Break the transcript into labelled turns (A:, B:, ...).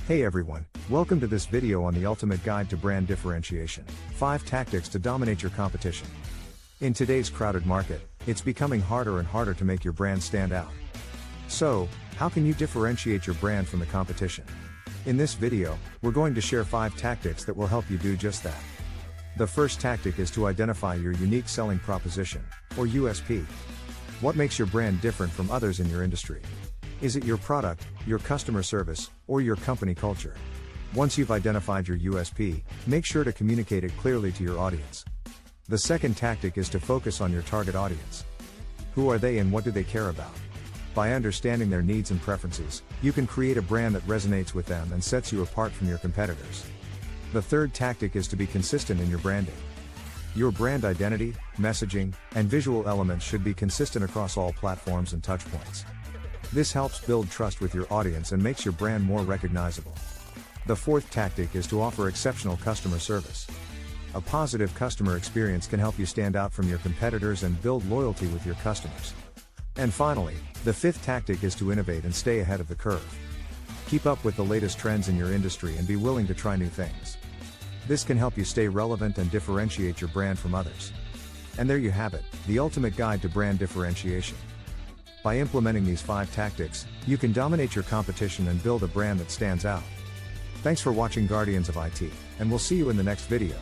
A: Hey everyone, welcome to this video on the ultimate guide to brand differentiation, 5 tactics to dominate your competition. In today's crowded market, it's becoming harder and harder to make your brand stand out. So, how can you differentiate your brand from the competition? In this video, we're going to share 5 tactics that will help you do just that. The first tactic is to identify your unique selling proposition, or USP. What makes your brand different from others in your industry? Is it your product, your customer service, or your company culture? Once you've identified your USP, make sure to communicate it clearly to your audience. The second tactic is to focus on your target audience. Who are they and what do they care about? By understanding their needs and preferences, you can create a brand that resonates with them and sets you apart from your competitors. The third tactic is to be consistent in your branding. Your brand identity, messaging, and visual elements should be consistent across all platforms and touchpoints. This helps build trust with your audience and makes your brand more recognizable. The fourth tactic is to offer exceptional customer service. A positive customer experience can help you stand out from your competitors and build loyalty with your customers. And finally, the fifth tactic is to innovate and stay ahead of the curve. Keep up with the latest trends in your industry and be willing to try new things. This can help you stay relevant and differentiate your brand from others. And there you have it, the ultimate guide to brand differentiation. By implementing these 5 tactics, you can dominate your competition and build a brand that stands out. Thanks for watching Guardians of IT, and we'll see you in the next video.